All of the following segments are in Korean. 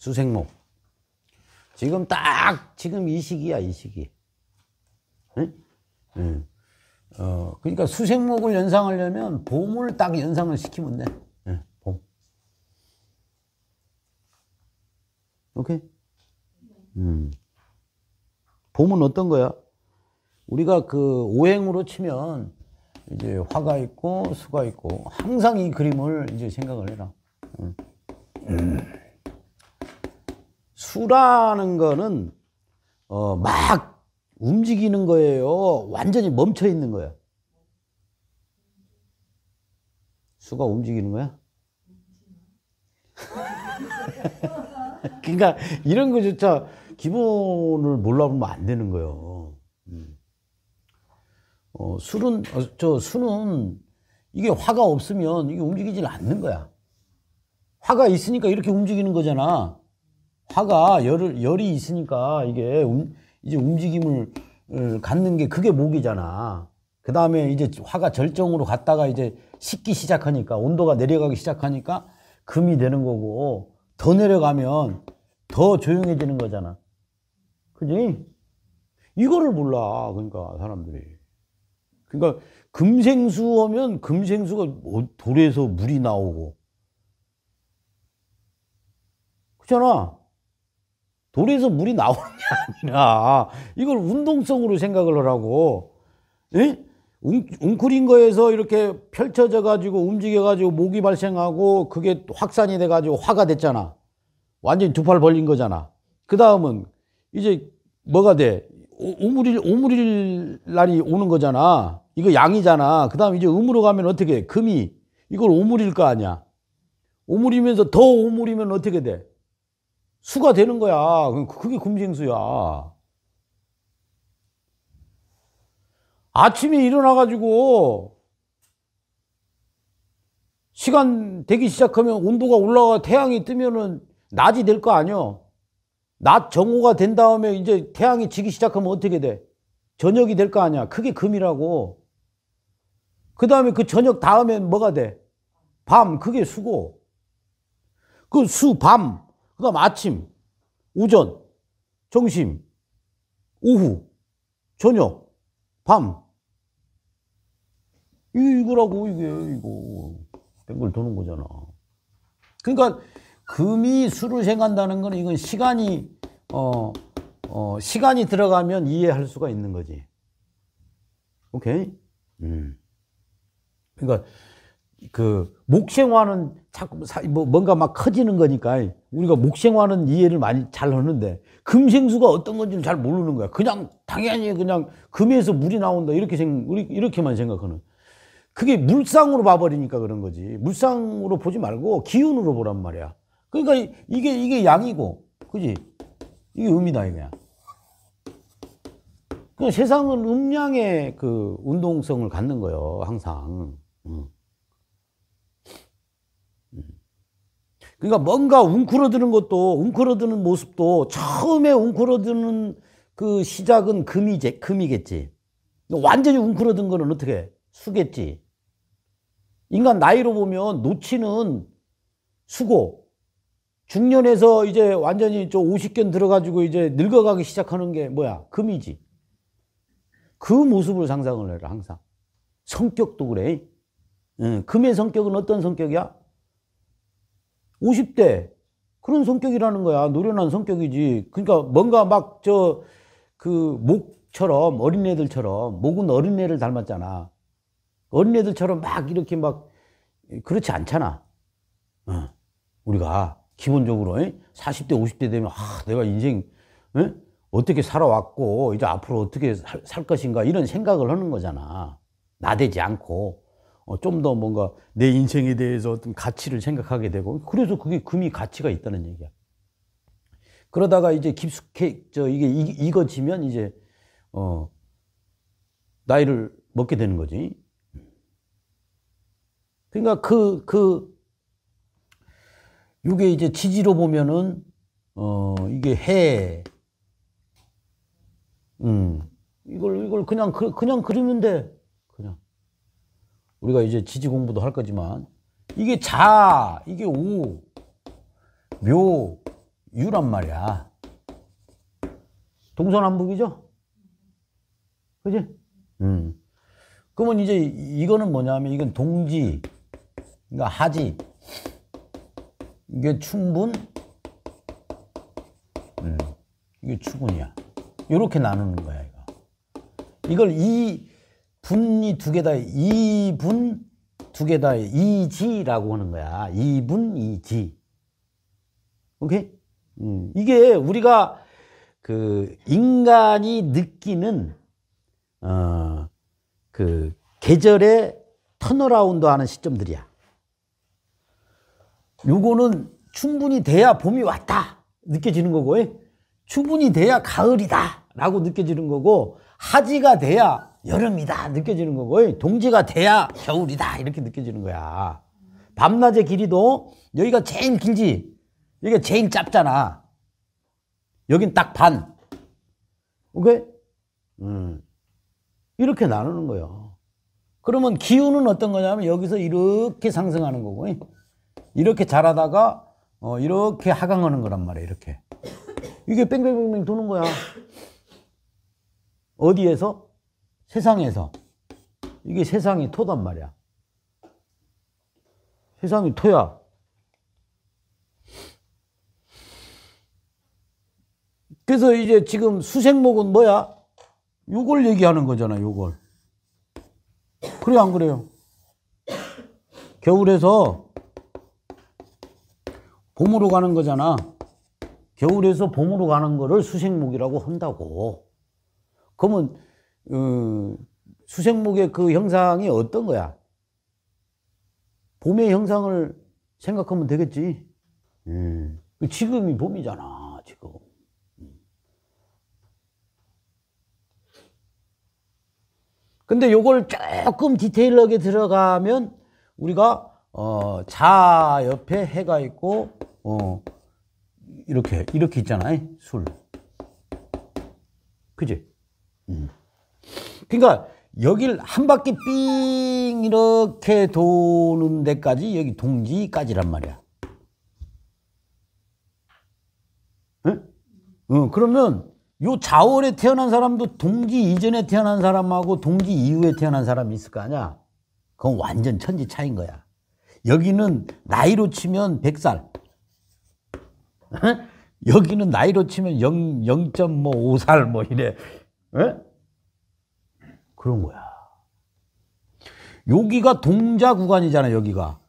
수생목. 지금 딱 지금 이 시기야, 이 시기. 응? 응. 그러니까 수생목을 연상하려면 봄을 딱 연상을 시키면 돼. 응, 봄. 오케이? 봄은 어떤 거야? 우리가 그 오행으로 치면 이제 화가 있고 수가 있고 항상 이 그림을 이제 생각을 해라. 수라는 거는 막 움직이는 거예요. 완전히 멈춰 있는 거야. 수가 움직이는 거야? 그러니까 이런 거조차 기본을 몰라보면 안 되는 거예요. 수는 이게 화가 없으면 이게 움직이질 않는 거야. 화가 있으니까 이렇게 움직이는 거잖아. 화가 열이 있으니까 이게 이제 움직임을 갖는 게 그게 목이잖아. 그 다음에 이제 화가 절정으로 갔다가 이제 식기 시작하니까 온도가 내려가기 시작하니까 금이 되는 거고 더 내려가면 더 조용해지는 거잖아. 그지? 이거를 몰라. 그러니까 사람들이. 그러니까 금생수 하면 금생수가 돌에서 물이 나오고 그렇잖아. 돌에서 물이 나오는 게 아니라 이걸 운동성으로 생각을 하라고. 예? 웅크린 거에서 이렇게 펼쳐져 가지고 움직여 가지고 목이 발생하고 그게 확산이 돼 가지고 화가 됐잖아. 완전히 두 팔 벌린 거잖아. 그 다음은 이제 뭐가 돼? 오물일 날이 오는 거잖아. 이거 양이잖아. 그 다음 이제 음으로 가면 어떻게 해? 금이 이걸 오물일 거 아니야. 오물이면서 더 오물이면 어떻게 돼? 수가 되는 거야. 그게 금생수야. 아침에 일어나가지고 시간 되기 시작하면 온도가 올라가 태양이 뜨면은 낮이 될 거 아니야. 낮 정오가 된 다음에 이제 태양이 지기 시작하면 어떻게 돼? 저녁이 될 거 아니야. 그게 금이라고. 그 다음에 그 저녁 다음엔 뭐가 돼? 밤. 그게 수고. 그 수, 밤. 그 다음 아침, 오전, 점심, 오후, 저녁, 밤. 이거라고, 이거. 뱅글 도는 거잖아. 그러니까, 금이 수를 생각한다는 건 이건 시간이 들어가면 이해할 수가 있는 거지. 오케이? 그러니까, 그 목생화는 자꾸 뭔가 막 커지는 거니까 우리가 목생화는 이해를 많이 잘 하는데 금생수가 어떤 건지는 잘 모르는 거야. 그냥 당연히 그냥 금에서 물이 나온다 이렇게만 생각하는. 그게 물상으로 봐버리니까 그런 거지. 물상으로 보지 말고 기운으로 보란 말이야. 그러니까 이게 양이고, 그지? 이게 음이다 이거야. 그러니까 세상은 음양의 그 운동성을 갖는 거예요, 항상. 그러니까 뭔가 웅크러드는 웅크러드는 모습도 처음에 웅크러드는 그 시작은 금이겠지. 완전히 웅크러든 거는 어떻게 해? 수겠지. 인간 나이로 보면 노치는 수고, 중년에서 이제 완전히 저 50견 들어가지고 이제 늙어가기 시작하는 게 뭐야? 금이지. 그 모습을 상상을 해라, 항상. 성격도 그래. 금의 성격은 어떤 성격이야? 50대. 그런 성격이라는 거야. 노련한 성격이지. 그러니까 뭔가 막 목처럼, 어린애들처럼, 목은 어린애를 닮았잖아. 어린애들처럼 막 이렇게 막, 그렇지 않잖아. 우리가 기본적으로 40대, 50대 되면, 내가 인생, 어떻게 살아왔고, 이제 앞으로 어떻게 살 것인가, 이런 생각을 하는 거잖아. 나대지 않고. 좀 더 뭔가 내 인생에 대해서 어떤 가치를 생각하게 되고, 그래서 그게 금이 가치가 있다는 얘기야. 그러다가 이제 이게 익어지면 이제, 나이를 먹게 되는 거지. 그러니까 이게 이제 지지로 보면은, 이게 해. 이걸 그냥 그리면 돼. 그냥. 우리가 이제 지지 공부도 할 거지만, 이게 자, 이게 오, 묘, 유란 말이야. 동서남북이죠? 그지? 그러면 이제 이거는 뭐냐면 이건 동지, 그러니까 하지, 이게 충분, 이게 추분이야. 이렇게 나누는 거야, 이거. 이걸 분이 두 개다, 이분 두 개다, 이지라고 하는 거야. 이분, 이지. 오케이? 이게 우리가 그 인간이 느끼는 그 계절의 턴어라운드 하는 시점들이야. 요거는 충분히 돼야 봄이 왔다 느껴지는 거고, 충분히 돼야 가을이다 라고 느껴지는 거고, 하지가 돼야 여름이다 느껴지는 거고, 동지가 돼야 겨울이다 이렇게 느껴지는 거야. 밤낮의 길이도 여기가 제일 길지, 여기가 제일 짧잖아. 여긴 딱 반. 오케이? 이렇게 나누는 거예요. 그러면 기후는 어떤 거냐면 여기서 이렇게 상승하는 거고, 이렇게 자라다가 이렇게 하강하는 거란 말이에요. 이렇게. 이게 뺑뺑뺑뺑 도는 거야. 어디에서? 세상에서. 이게 세상이 토단 말이야. 세상이 토야. 그래서 이제 지금 수생목은 뭐야? 요걸 얘기하는 거잖아, 요걸. 그래, 안 그래요? 겨울에서 봄으로 가는 거잖아. 겨울에서 봄으로 가는 거를 수생목이라고 한다고. 그러면 수생목의 그 형상이 어떤 거야? 봄의 형상을 생각하면 되겠지. 지금이 봄이잖아, 지금. 근데 요걸 조금 디테일하게 들어가면 우리가 자 옆에 해가 있고 이렇게 있잖아요. 술. 그지? 그러니까 여길 한 바퀴 삥 이렇게 도는 데까지 여기 동지까지란 말이야. 응? 그러면 요 자월에 태어난 사람도 동지 이전에 태어난 사람하고 동지 이후에 태어난 사람이 있을 거 아니야? 그건 완전 천지 차이인 거야. 여기는 나이로 치면 100살. 여기는 나이로 치면 0.5살 뭐 이래. 그런 거야. 여기가 동자 구간이잖아, 여기가.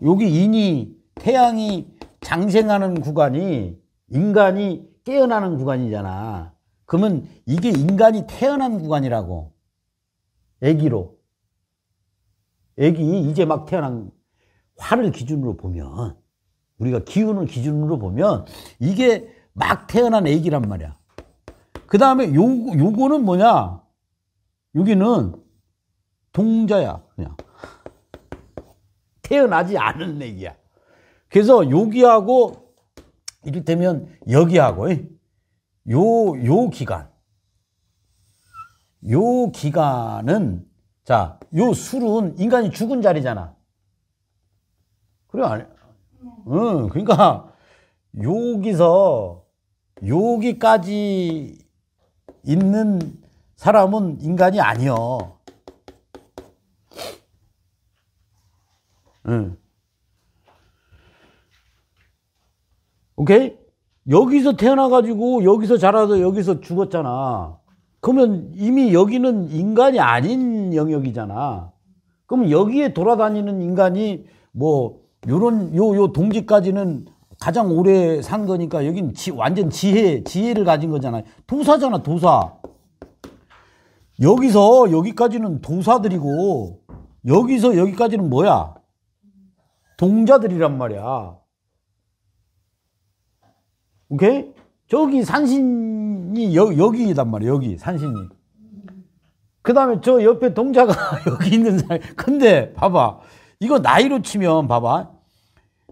여기 인이, 태양이 장생하는 구간이 인간이 깨어나는 구간이잖아. 그러면 이게 인간이 태어난 구간이라고. 애기로. 애기 이제 막 태어난 화를 기준으로 보면, 우리가 기운을 기준으로 보면 이게 막 태어난 애기란 말이야. 그 다음에 요거는 뭐냐? 여기는 동자야, 그냥. 태어나지 않은 애기야. 그래서 여기하고 이를테면 여기하고 요 기간은 자, 요 술은 인간이 죽은 자리잖아. 그래, 아니? 그러니까 여기서 여기까지 있는 사람은 인간이 아니여. 오케이? 여기서 태어나가지고 여기서 자라서 여기서 죽었잖아. 그러면 이미 여기는 인간이 아닌 영역이잖아. 그럼 여기에 돌아다니는 인간이 뭐 요런 요 동지까지는 가장 오래 산 거니까 여긴 완전 지혜를 가진 거잖아. 도사잖아, 도사. 여기서 여기까지는 도사들이고 여기서 여기까지는 뭐야? 동자들이란 말이야. 오케이? 저기 산신이 여기단 말이야. 여기 산신이. 그 다음에 저 옆에 동자가 여기 있는 사람. 근데 봐봐. 이거 나이로 치면 봐봐.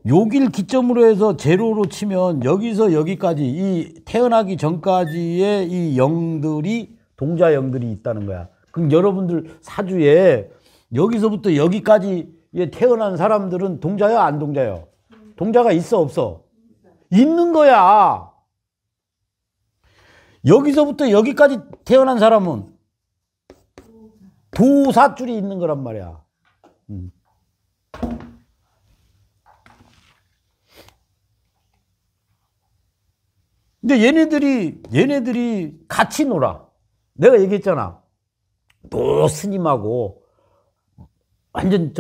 여길 기점으로 해서 제로로 치면 여기서 여기까지 이 태어나기 전까지의 이 영들이 동자 영들이 있다는 거야. 그럼 여러분들 사주에 여기서부터 여기까지 태어난 사람들은 동자야, 안 동자요? 동자가 있어, 없어? 있는 거야. 여기서부터 여기까지 태어난 사람은 도사줄이 있는 거란 말이야. 근데 얘네들이 같이 놀아. 내가 얘기했잖아. 또 스님하고 완전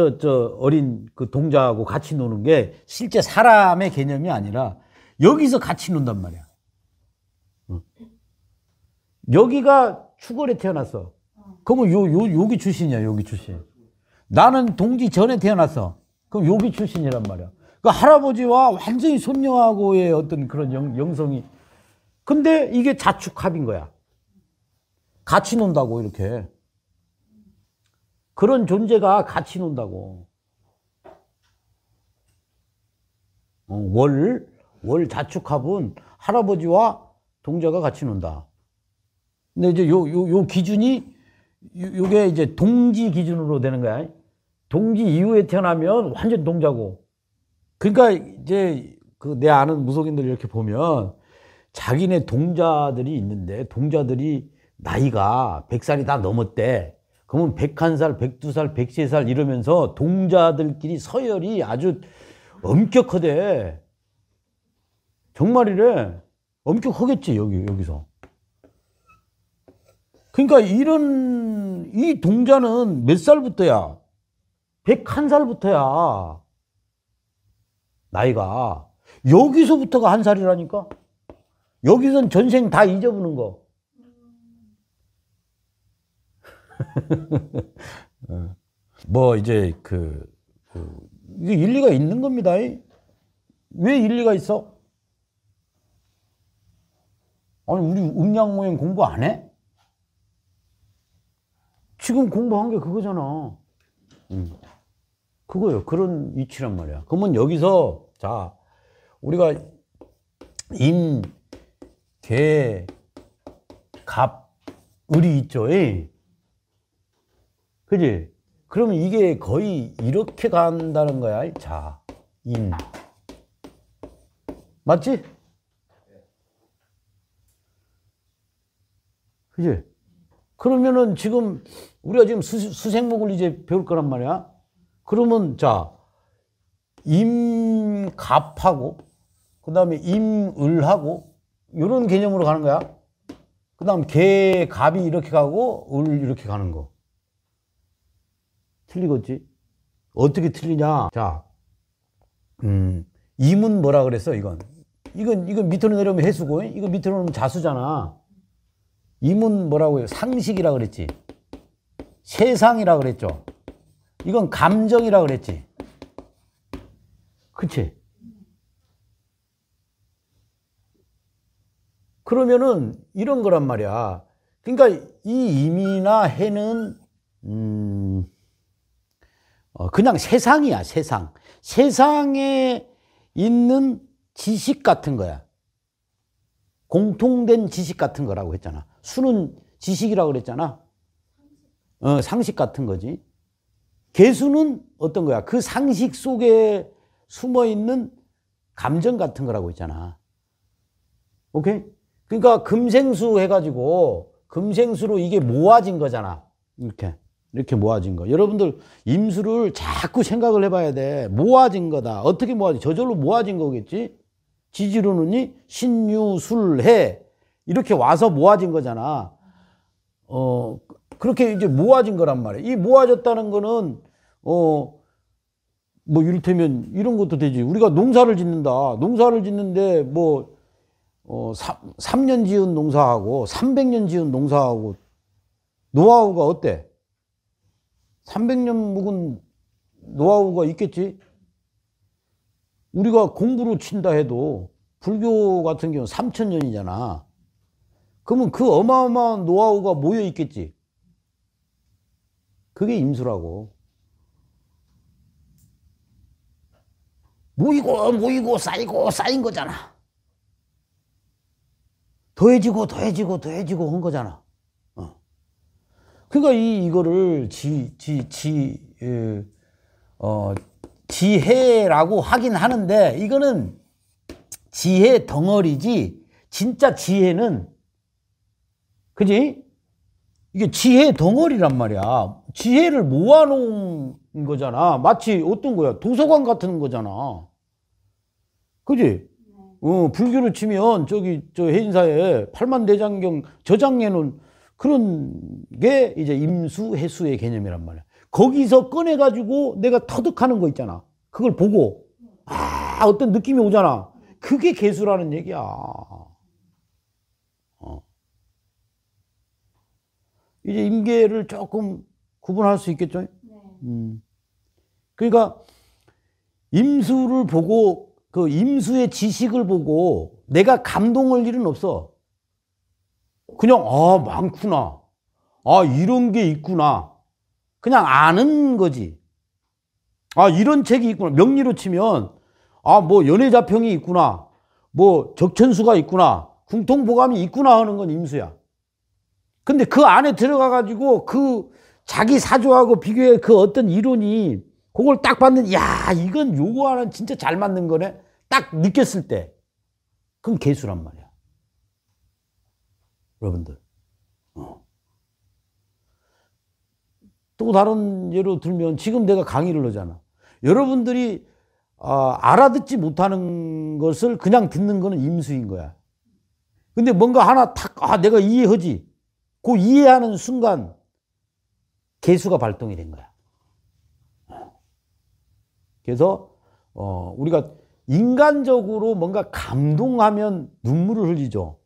어린 그 동자하고 같이 노는 게 실제 사람의 개념이 아니라 여기서 같이 논단 말이야. 여기가 추걸에 태어났어. 그러면 여기 출신이야, 여기 출신. 나는 동지 전에 태어났어. 그럼 여기 출신이란 말이야. 그 할아버지와 완전히 손녀하고의 어떤 그런 영성이. 근데 이게 자축합인 거야. 같이 논다고, 이렇게. 그런 존재가 같이 논다고. 월 자축합은 할아버지와 동자가 같이 논다. 근데 이제 요 기준이, 요게 이제 동지 기준으로 되는 거야. 동지 이후에 태어나면 완전 동자고. 그러니까 이제 그 내 아는 무속인들 이렇게 보면 자기네 동자들이 있는데 동자들이 나이가 100살이 다 넘었대. 그러면 101살, 102살, 103살 이러면서 동자들끼리 서열이 아주 엄격하대. 정말이래. 엄격하겠지, 여기서. 그러니까 이 동자는 몇 살부터야? 101살부터야. 나이가. 여기서부터가 한 살이라니까? 여기선 전생 다 잊어보는 거. 뭐, 이제, 이게 일리가 있는 겁니다. 왜 일리가 있어? 아니, 우리 음양모행 공부 안 해? 지금 공부한 게 그거잖아. 그거요. 그런 이치란 말이야. 그러면 여기서, 자, 우리가 임, 개, 갑, 을이 있죠. 그지? 그러면 이게 거의 이렇게 간다는 거야. 자, 임. 맞지? 그지? 그러면은 지금 우리가 지금 수생목을 이제 배울 거란 말이야. 그러면 자, 임갑하고 그 다음에 임을하고 이런 개념으로 가는 거야. 그 다음 개갑이 이렇게 가고 을 이렇게 가는 거. 틀리겠지? 어떻게 틀리냐? 자, 임은 뭐라 그랬어? 이건 밑으로 내려오면 해수고, 이거 밑으로 오면 자수잖아. 임은 뭐라고 해요? 상식이라 그랬지. 세상이라 그랬죠. 이건 감정이라 그랬지. 그치? 그러면은 이런 거란 말이야. 그러니까 이 임이나 해는 그냥 세상이야, 세상. 세상에 있는 지식 같은 거야. 공통된 지식 같은 거라고 했잖아. 수는 지식이라고 그랬잖아. 상식 같은 거지. 개수는 어떤 거야? 그 상식 속에 숨어 있는 감정 같은 거라고 했잖아. 오케이? 그러니까 금생수 해가지고 금생수로 이게 모아진 거잖아. 이렇게 모아진 거. 여러분들 임수를 자꾸 생각을 해봐야 돼. 모아진 거다. 어떻게 모아진? 저절로 모아진 거겠지? 지지로는 신유술해 이렇게 와서 모아진 거잖아. 그렇게 이제 모아진 거란 말이야. 이 모아졌다는 거는 뭐 이를테면 이런 것도 되지. 우리가 농사를 짓는다. 농사를 짓는데 뭐 3년 지은 농사하고 300년 지은 농사하고 노하우가 어때? 300년 묵은 노하우가 있겠지? 우리가 공부로 친다 해도 불교 같은 경우는 3000년이잖아. 그러면 그 어마어마한 노하우가 모여 있겠지. 그게 임수라고. 모이고 쌓인 거잖아. 더해지고 한 거잖아. 그러니까 이거를 지혜라고 하긴 하는데 이거는 지혜 덩어리지 진짜 지혜는 그지? 이게 지혜 덩어리란 말이야. 지혜를 모아놓은 거잖아. 마치 어떤 거야? 도서관 같은 거잖아. 그지? 불교로 치면 저기 저 해인사에 팔만대장경 저장해놓은 그런 게 이제 임수, 해수의 개념이란 말이야. 거기서 꺼내가지고 내가 터득하는 거 있잖아. 그걸 보고 어떤 느낌이 오잖아. 그게 개수라는 얘기야. 이제 임계를 조금 구분할 수 있겠죠? 그러니까 임수를 보고 그 임수의 지식을 보고 내가 감동할 일은 없어. 그냥 많구나. 이런 게 있구나. 그냥 아는 거지. 이런 책이 있구나. 명리로 치면 뭐 연애자평이 있구나. 뭐 적천수가 있구나. 궁통보감이 있구나 하는 건 임수야. 근데 그 안에 들어가 가지고 그 자기 사주하고 비교해 그 어떤 이론이 그걸 딱 봤는데 야 이건 요거와는 진짜 잘 맞는 거네. 딱 느꼈을 때 그럼 개수란 말이야. 여러분들. 또 다른 예로 들면 지금 내가 강의를 하잖아. 여러분들이 알아듣지 못하는 것을 그냥 듣는 거는 임수인 거야. 근데 뭔가 하나 탁 내가 이해하지. 그 이해하는 순간 개수가 발동이 된 거야. 그래서 우리가 인간적으로 뭔가 감동하면 눈물을 흘리죠.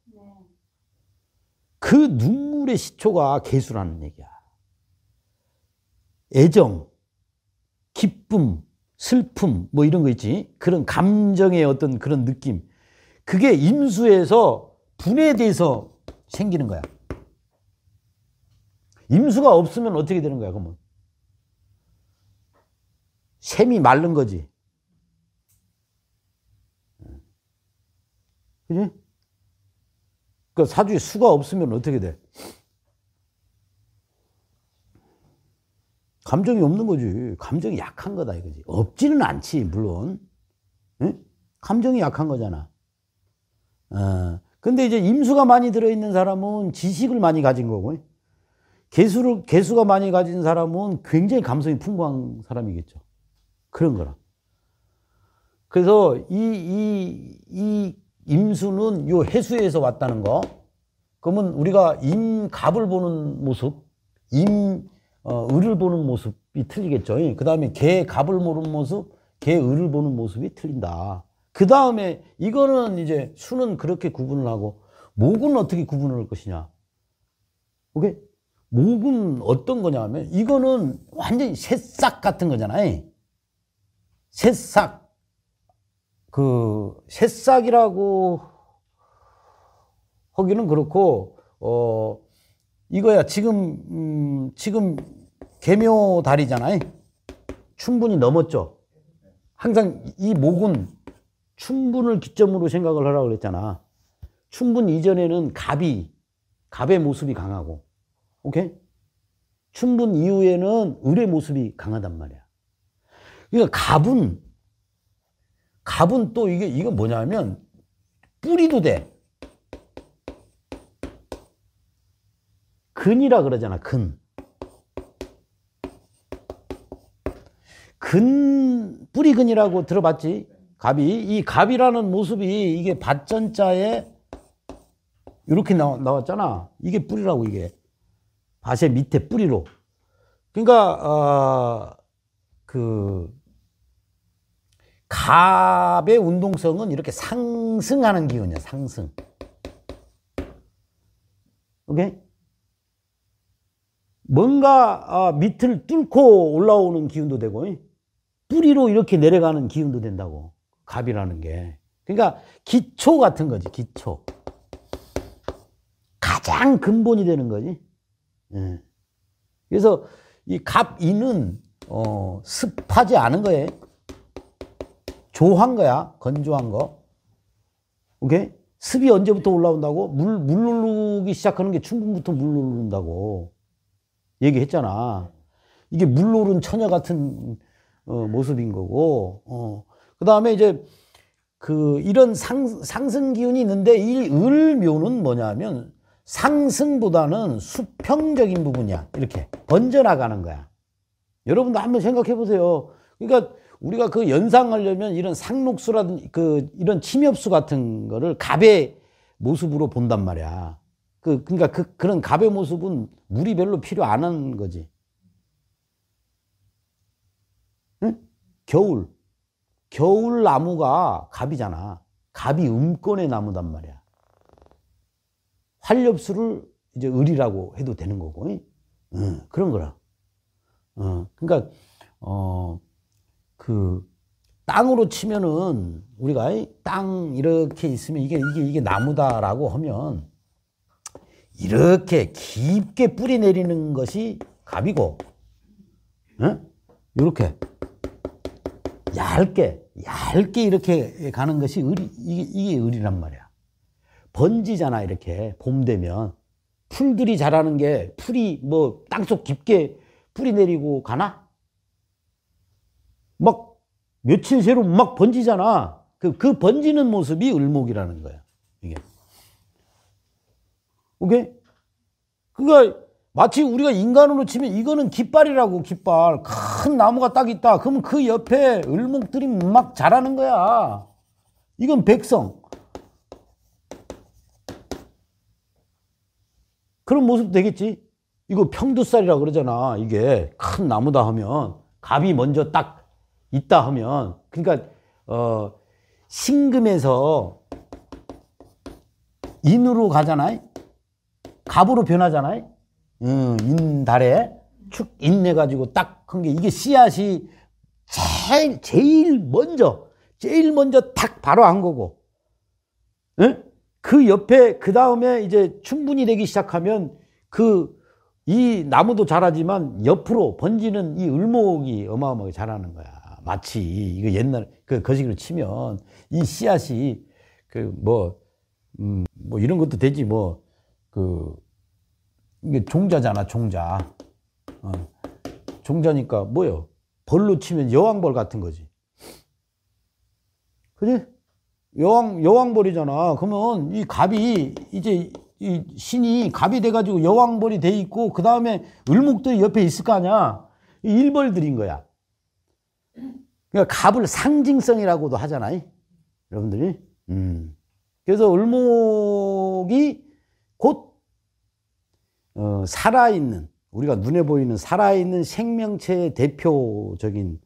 그 눈물의 시초가 개수라는 얘기야. 애정, 기쁨, 슬픔 뭐 이런 거 있지. 그런 감정의 어떤 그런 느낌. 그게 임수에서 분해돼서 생기는 거야. 임수가 없으면 어떻게 되는 거야, 그러면? 샘이 마른 거지. 그지? 그 사주에 수가 없으면 어떻게 돼? 감정이 없는 거지. 감정이 약한 거다, 이거지. 없지는 않지, 물론. 응? 감정이 약한 거잖아. 근데 이제 임수가 많이 들어있는 사람은 지식을 많이 가진 거고, 개수가 많이 가진 사람은 굉장히 감성이 풍부한 사람이겠죠. 그런 거라. 그래서 이 임수는 요 해수에서 왔다는 거. 그러면 우리가 임갑을 보는 모습, 을을 보는 모습이 틀리겠죠. 그 다음에 개갑을 보는 모습, 개을을 보는 모습이 틀린다. 그 다음에 이거는 이제 수는 그렇게 구분을 하고 목은 어떻게 구분을 할 것이냐. 오케이? 목은 어떤 거냐면 이거는 완전히 새싹 같은 거잖아요. 새싹. 새싹이라고 하기는 그렇고, 이거야. 지금 계묘달이잖아요. 춘분이 넘었죠. 항상 이 목은 춘분을 기점으로 생각을 하라고 그랬잖아. 춘분 이전에는 갑의 모습이 강하고, 오케이? 춘분 이후에는 을의 모습이 강하단 말이야. 그러니까 갑은 또 이거 뭐냐면 뿌리도 돼. 근이라 그러잖아, 근. 뿌리근이라고 들어봤지? 이 갑이라는 모습이 이게 밭전자에 이렇게 나왔잖아. 이게 뿌리라고, 이게. 밭의 밑에 뿌리로. 그러니까, 갑의 운동성은 이렇게 상승하는 기운이야, 상승. 오케이? 뭔가 밑을 뚫고 올라오는 기운도 되고, 뿌리로 이렇게 내려가는 기운도 된다고. 갑이라는 게. 그러니까 기초 같은 거지, 기초. 가장 근본이 되는 거지. 그래서 이 갑인은 습하지 않은 거예요. 조한 거야. 건조한 거. 오케이? 습이 언제부터 올라온다고? 물 누르기 시작하는 게 춘분부터 물 누른다고 얘기했잖아. 이게 물 누른 처녀 같은 모습인 거고. 그 다음에 이제 이런 상승 기운이 있는데 이 을묘는 뭐냐면 상승보다는 수평적인 부분이야. 이렇게 번져나가는 거야. 여러분도 한번 생각해 보세요. 그러니까 우리가 그 연상하려면 이런 상록수라든지 이런 침엽수 같은 거를 갑의 모습으로 본단 말이야. 그러니까 그런 갑의 모습은 물이 별로 필요 안 하는 거지. 응? 겨울 나무가 갑이잖아. 갑이 음권의 나무단 말이야. 활엽수를 이제 을이라고 해도 되는 거고, 그런 거라. 그러니까 땅으로 치면은 우리가 땅 이렇게 있으면 이게 나무다라고 하면 이렇게 깊게 뿌리 내리는 것이 갑이고, 이렇게 얇게 이렇게 가는 것이 을이, 이게 을이란 말이야. 번지잖아, 이렇게. 봄 되면. 풀들이 자라는 게 풀이 뭐 땅속 깊게 뿌리 내리고 가나? 막 며칠 새로 막 번지잖아. 그 번지는 모습이 을목이라는 거야, 이게. 오케이? 그러니까 마치 우리가 인간으로 치면 이거는 깃발이라고, 깃발. 큰 나무가 딱 있다. 그러면 그 옆에 을목들이 막 자라는 거야. 이건 백성. 그런 모습도 되겠지. 이거 평두살이라고 그러잖아. 이게 큰 나무다 하면 갑이 먼저 딱 있다 하면, 그러니까 신금에서 인으로 가잖아. 갑으로 변하잖아. 인달에 축 인내가지고 딱 한 게, 이게 씨앗이 제일 먼저 딱 바로 한 거고, 그 옆에 그 다음에 이제 충분히 되기 시작하면 이 나무도 자라지만 옆으로 번지는 이 을목이 어마어마하게 자라는 거야. 마치 이거 옛날 거시기로 치면 이 씨앗이 뭐 이런 것도 되지, 이게 종자잖아, 종자. 종자니까 뭐요? 벌로 치면 여왕벌 같은 거지. 그지? 여왕벌이잖아. 그러면 이 갑이 이제 이 신이 갑이 돼가지고 여왕벌이 돼 있고, 그 다음에 을목들이 옆에 있을 거 아니야. 이 일벌들인 거야. 그러니까 갑을 상징성이라고도 하잖아, 여러분들이. 그래서 을목이 곧 살아있는, 우리가 눈에 보이는 살아있는 생명체의 대표적인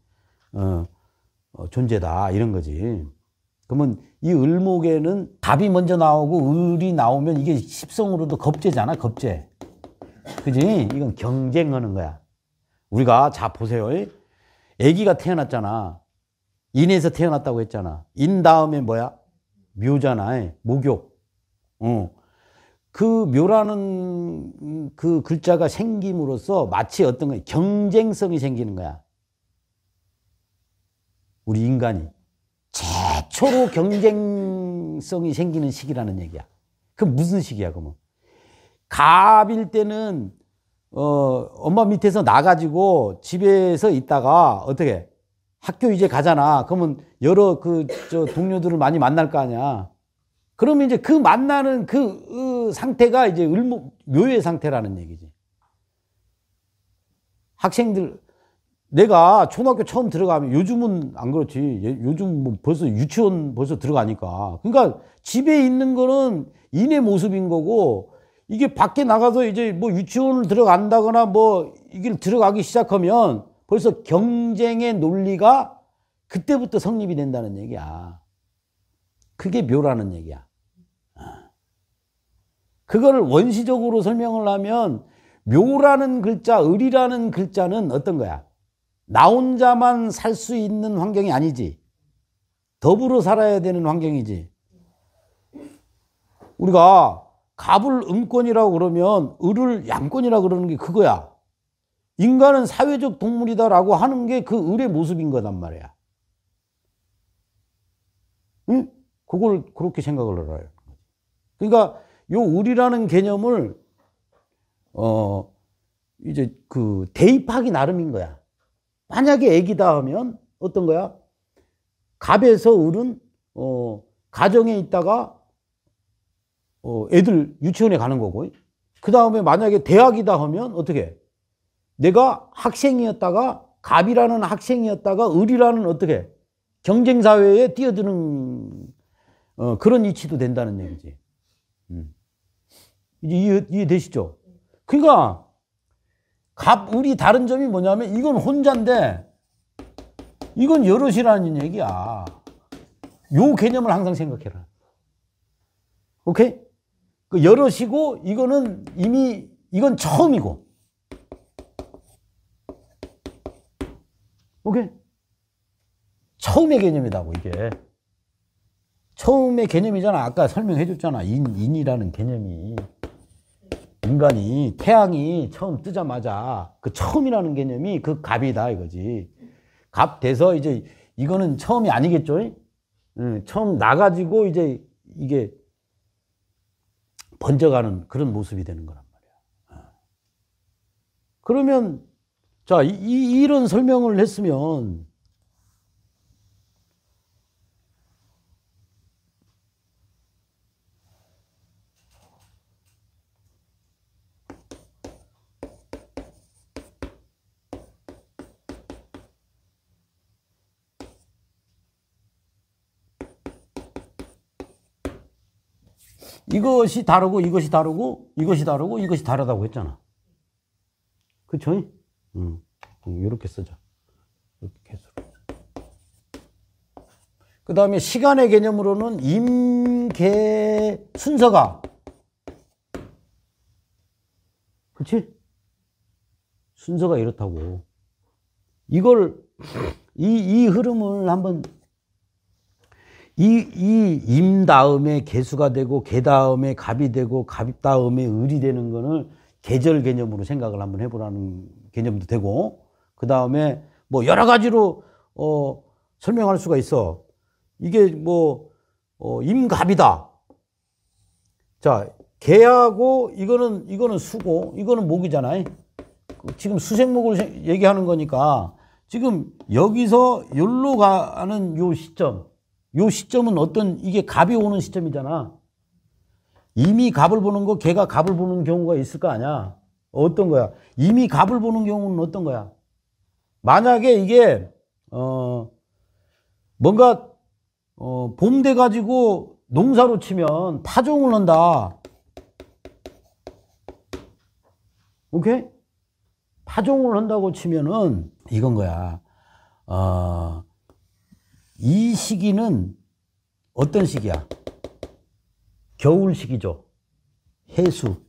존재다, 이런 거지. 그러면 이 을목에는 갑이 먼저 나오고 을이 나오면 이게 십성으로도 겁재잖아, 겁재. 그지? 이건 경쟁하는 거야. 우리가 자 보세요. 아기가 태어났잖아. 인에서 태어났다고 했잖아. 인 다음에 뭐야? 묘잖아. 목욕. 그 묘라는 그 글자가 생김으로써 마치 어떤 거 경쟁성이 생기는 거야. 우리 인간이 최초로 경쟁성이 생기는 시기라는 얘기야. 그 무슨 시기야, 그러면? 갑일 때는 엄마 밑에서 나가지고 집에서 있다가 어떻게 학교 이제 가잖아. 그러면 여러 동료들을 많이 만날 거 아니야. 그러면 이제 그 만나는 그 상태가 이제 묘의 상태라는 얘기지. 학생들, 내가 초등학교 처음 들어가면, 요즘은 안 그렇지. 요즘 뭐 벌써 유치원 벌써 들어가니까. 그러니까 집에 있는 거는 인의 모습인 거고, 이게 밖에 나가서 이제 뭐 유치원을 들어간다거나 뭐 이길 들어가기 시작하면 벌써 경쟁의 논리가 그때부터 성립이 된다는 얘기야. 그게 묘라는 얘기야. 그거를 원시적으로 설명을 하면, 묘라는 글자, 을이라는 글자는 어떤 거야? 나 혼자만 살 수 있는 환경이 아니지. 더불어 살아야 되는 환경이지. 우리가 갑을 음권이라고 그러면 을을 양권이라고 그러는 게 그거야. 인간은 사회적 동물이다라고 하는 게 그 을의 모습인 거단 말이야. 응? 그걸 그렇게 생각을 알아요. 그러니까 요 을이라는 개념을 이제 대입하기 나름인 거야. 만약에 애기다 하면 어떤 거야? 갑에서 을은 가정에 있다가 애들 유치원에 가는 거고, 그 다음에 만약에 대학이다 하면 어떻게? 내가 학생이었다가 갑이라는 학생이었다가 을이라는 어떻게? 경쟁사회에 뛰어드는 그런 이치도 된다는 얘기지. 이제 이해되시죠? 그러니까 갑, 을이 다른 점이 뭐냐면 이건 혼자인데 이건 여럿이라는 얘기야. 요 개념을 항상 생각해라. 오케이? 그 여럿이고 이거는 이미 이건 처음이고. 오케이? 처음의 개념이다고 이게. 처음의 개념이잖아. 아까 설명해 줬잖아. 인이라는 개념이. 인간이 태양이 처음 뜨자마자 그 처음이라는 개념이 그 갑이다 이거지. 갑 돼서 이제 이거는 처음이 아니겠죠? 처음 나가지고 이제 이게 번져가는 그런 모습이 되는 거란 말이야. 그러면 자, 이런 설명을 했으면 이것이 다르고 이것이 다르고 이것이 다르고 이것이 다르다고 했잖아. 그쵸? 이렇게 쓰자. 이렇게 개수로. 그 다음에 시간의 개념으로는 임, 개, 순서가. 그치? 순서가 이렇다고. 이걸, 이 흐름을 한번 임 다음에 개수가 되고 개 다음에 갑이 되고 갑 다음에 을이 되는 거는 계절 개념으로 생각을 한번 해보라는 개념도 되고, 그 다음에 뭐 여러 가지로 설명할 수가 있어. 이게 뭐 임갑이다. 자, 개하고 이거는 수고 이거는 목이잖아요. 지금 수생목을 얘기하는 거니까 지금 여기서 여기로 가는 요 시점은 어떤, 이게 갑이 오는 시점이잖아. 이미 갑을 보는 거, 걔가 갑을 보는 경우가 있을 거 아니야. 어떤 거야? 이미 갑을 보는 경우는 어떤 거야? 만약에 이게, 뭔가, 봄 돼가지고 농사로 치면 파종을 한다. 오케이? 파종을 한다고 치면은 이건 거야. 이 시기는 어떤 시기야? 겨울 시기죠. 해수.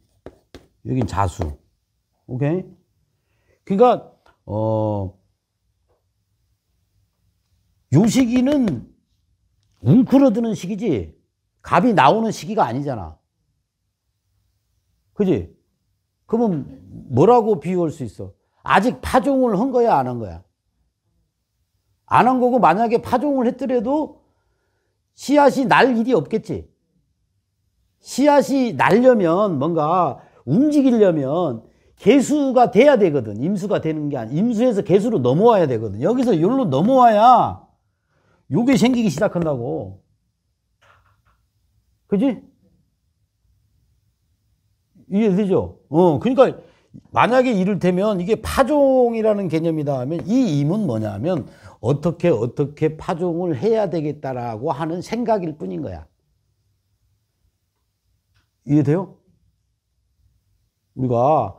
여긴 자수. 오케이? 그러니까 요 시기는 웅크러드는 시기지 갑이 나오는 시기가 아니잖아. 그지? 그러면 뭐라고 비유할 수 있어? 아직 파종을 한 거야, 안 한 거야? 안 한 거고, 만약에 파종을 했더라도 씨앗이 날 일이 없겠지. 씨앗이 날려면 뭔가 움직이려면 개수가 돼야 되거든. 임수가 되는 게 아니야. 임수에서 개수로 넘어와야 되거든. 여기서 여기로 넘어와야 요게 생기기 시작한다고. 그지? 이해되죠? 그러니까 만약에 이를테면 이게 파종이라는 개념이다 하면 이 임은 뭐냐 하면 어떻게 파종을 해야 되겠다라고 하는 생각일 뿐인 거야. 이해돼요? 그러니까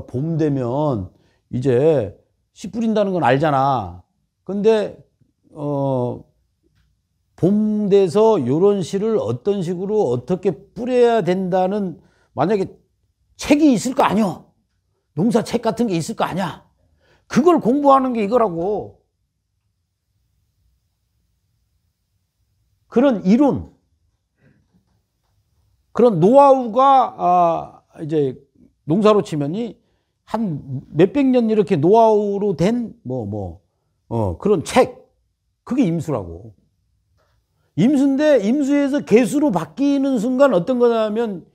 봄 되면 이제 씨 뿌린다는 건 알잖아. 근데 봄 돼서 요런 씨를 어떤 식으로 어떻게 뿌려야 된다는 만약에 책이 있을 거 아니야. 농사책 같은 게 있을 거 아니야. 그걸 공부하는 게 이거라고. 그런 이론, 그런 노하우가 이제 농사로 치면이 한 몇백 년 이렇게 노하우로 된 그런 책, 그게 임수라고. 임수인데 임수에서 개수로 바뀌는 순간 어떤 거냐면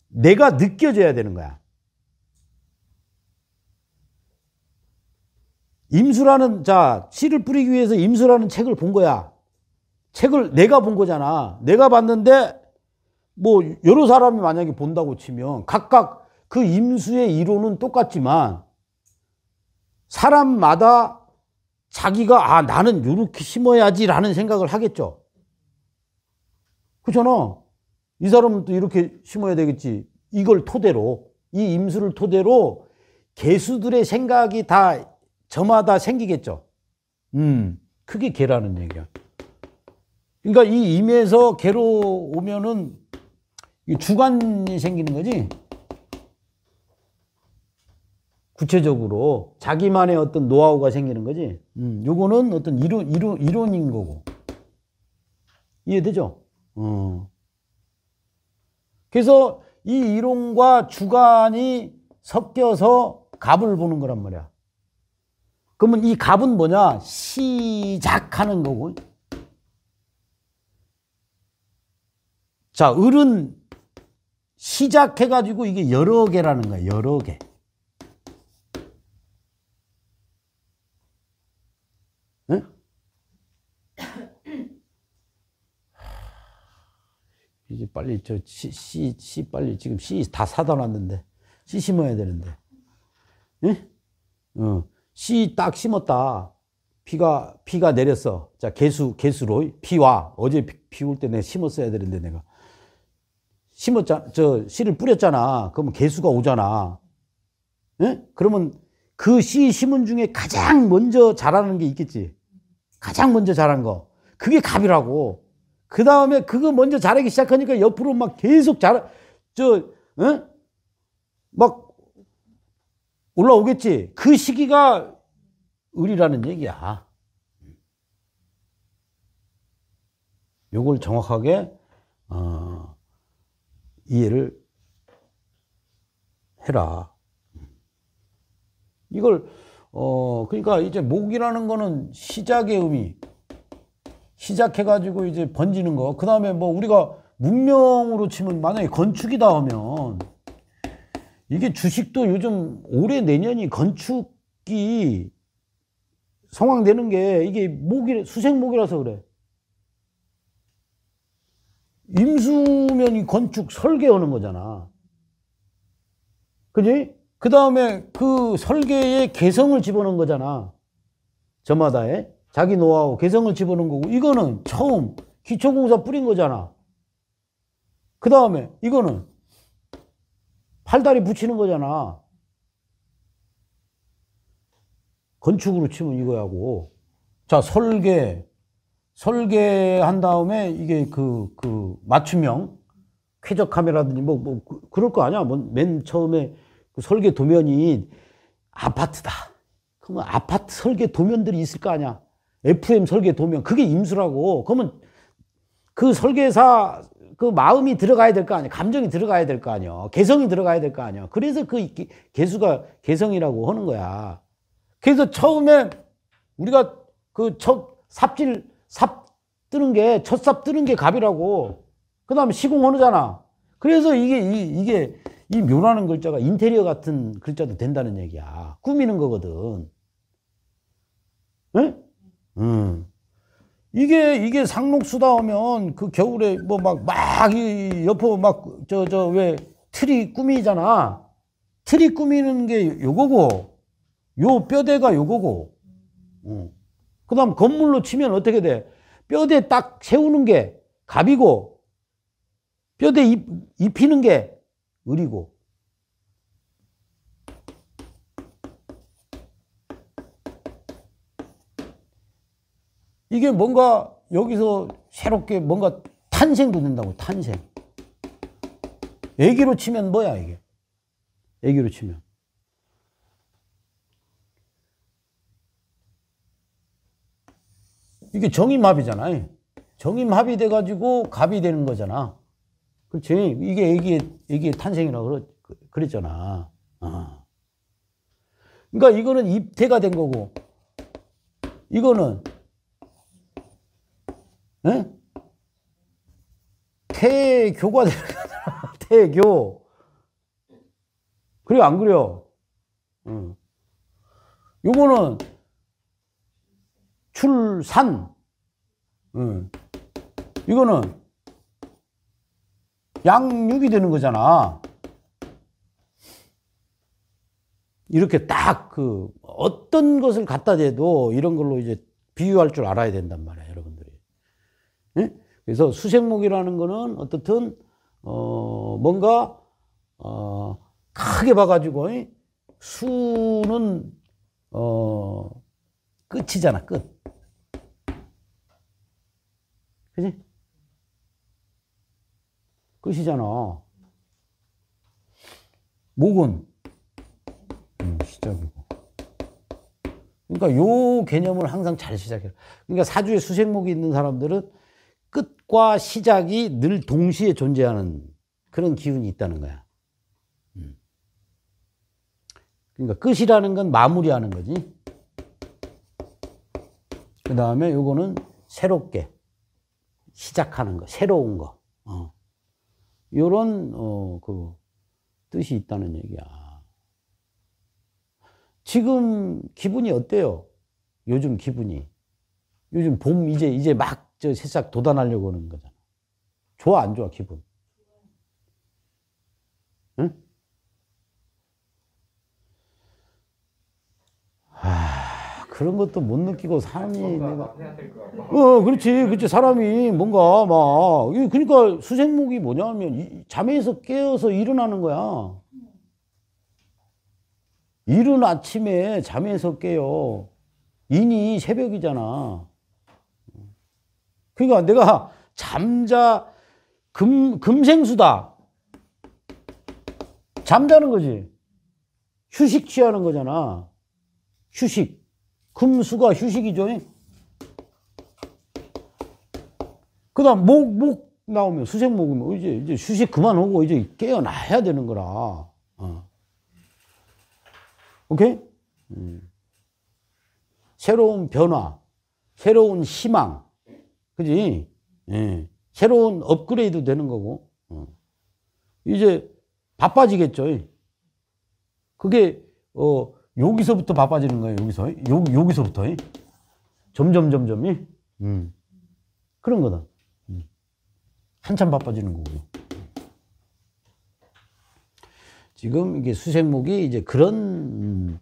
내가 느껴져야 되는 거야. 씨를 뿌리기 위해서 임수라는 책을 본 거야. 책을 내가 본 거잖아. 내가 봤는데 뭐 여러 사람이 만약에 본다고 치면 각각 그 임수의 이론은 똑같지만 사람마다 자기가 나는 이렇게 심어야지라는 생각을 하겠죠. 그렇잖아. 이 사람은 또 이렇게 심어야 되겠지. 이걸 토대로, 이 임수를 토대로 개수들의 생각이 다 저마다 생기겠죠. 그게 개라는 얘기야. 그러니까 이 임에서 개로 오면은 주관이 생기는 거지. 구체적으로 자기만의 어떤 노하우가 생기는 거지. 요거는 어떤 이론인 거고. 이해되죠? 그래서 이 이론과 주관이 섞여서 값을 보는 거란 말이야. 그러면 이 값은 뭐냐? 시작하는 거고. 자, 을은 시작해가지고 이게 여러 개라는 거야. 여러 개. 응? 이제 빨리 씨 빨리 지금 씨 다 사다 놨는데 씨 심어야 되는데. 응? 씨 딱 심었다. 비가 내렸어. 자, 개수로 비와 어제 비 올 때 내가 심었어야 되는데 내가 심었잖아. 씨를 뿌렸잖아. 그러면 개수가 오잖아. 응? 그러면 그 씨 심은 중에 가장 먼저 자라는 게 있겠지. 가장 먼저 자란 거. 그게 갑이라고. 그 다음에 그거 먼저 자라기 시작하니까 옆으로 막 계속 응? 막 올라오겠지. 그 시기가 을이라는 얘기야. 요걸 정확하게, 이해를 해라. 이걸, 그러니까 이제 목이라는 거는 시작의 의미. 시작해가지고 이제 번지는 거. 그 다음에 뭐 우리가 문명으로 치면 만약에 건축이다 하면 이게 주식도 요즘 올해 내년이 건축이 성황되는 게 이게 수생목이라서 그래. 임수면이 건축 설계하는 거잖아. 그지? 그 다음에 그 설계에 개성을 집어넣은 거잖아. 저마다의 자기 노하우, 개성을 집어넣은 거고, 이거는 처음 기초공사 뿌린 거잖아. 그 다음에 이거는 팔다리 붙이는 거잖아. 건축으로 치면 이거하고. 자, 설계한 다음에 이게 그 맞춤형 쾌적함이라든지 그럴 거 아니야. 맨 처음에 그 설계 도면이 아파트다. 그러면 아파트 설계 도면들이 있을 거 아니야. FM 설계 도면. 그게 임수라고. 그러면 그 설계사 그 마음이 들어가야 될 거 아니야. 감정이 들어가야 될 거 아니야. 개성이 들어가야 될 거 아니야. 그래서 그 개수가 개성이라고 하는 거야. 그래서 처음에 우리가 그 첫 삽 뜨는 게, 첫 삽 뜨는 게 갑이라고. 그 다음에 시공하잖아. 그래서 이게 이 묘라는 글자가 인테리어 같은 글자도 된다는 얘기야. 꾸미는 거거든. 응? 이게 상록수다 하면 그 겨울에 뭐 이 옆으로 왜 틀이 꾸미잖아. 틀이 꾸미는 게 요거고, 요 뼈대가 요거고. 그 다음 건물로 치면 어떻게 돼? 뼈대 딱 세우는 게 갑이고, 뼈대 입히는 게 을이고. 이게 뭔가 여기서 새롭게 뭔가 탄생도 된다고. 탄생. 애기로 치면 뭐야 이게? 애기로 치면 이게 정임합이잖아. 정임합이 돼가지고 갑이 되는 거잖아. 그렇지? 이게 애기의 탄생이라고 그랬잖아. 그러니까 이거는 입태가 된 거고, 이거는 태교가 되는 거잖아. 태교. 그래, 안 그래요? 요거는 출산. 이거는 양육이 되는 거잖아. 이렇게 딱 그 어떤 것을 갖다 대도 이런 걸로 이제 비유할 줄 알아야 된단 말이야, 여러분들이. 예? 그래서 수생목이라는 거는 어떻든 뭔가 크게 봐가지고 수는 끝이잖아, 끝. 그지? 끝이잖아. 목은 시작이고. 그러니까 요 개념을 항상 잘 시작해요. 그러니까 사주에 수생목이 있는 사람들은 끝과 시작이 늘 동시에 존재하는 그런 기운이 있다는 거야. 그러니까 끝이라는 건 마무리하는 거지. 그 다음에 요거는 새롭게 시작하는 거, 새로운 거. 요런 그 뜻이 있다는 얘기야. 지금 기분이 어때요? 요즘 기분이. 요즘 봄 이제 막 저 새싹 돋아나려고 하는 거잖아. 좋아, 안 좋아, 기분? 응? 그런 것도 못 느끼고 사람이 내가 그렇지 사람이 뭔가 막 그러니까 수생목이 뭐냐면 잠에서 깨어서 일어나는 거야. 이른 아침에 잠에서 깨요. 인이 새벽이잖아. 그러니까 내가 금생수다. 잠자는 거지. 휴식 취하는 거잖아. 휴식. 금수가 휴식이죠. 그 다음 목 나오면 수생목이면 이제 휴식 그만하고 이제 깨어나야 되는 거라. 오케이? 새로운 변화, 새로운 희망, 그지? 예. 새로운 업그레이드 되는 거고, 이제 바빠지겠죠. 그게, 여기서부터 바빠지는 거예요, 여기서부터. 점점. 그런 거다. 한참 바빠지는 거고요. 지금 이게 수생목이 이제 그런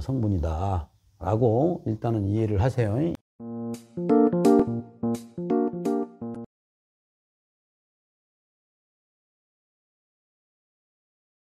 성분이다 라고 일단은 이해를 하세요.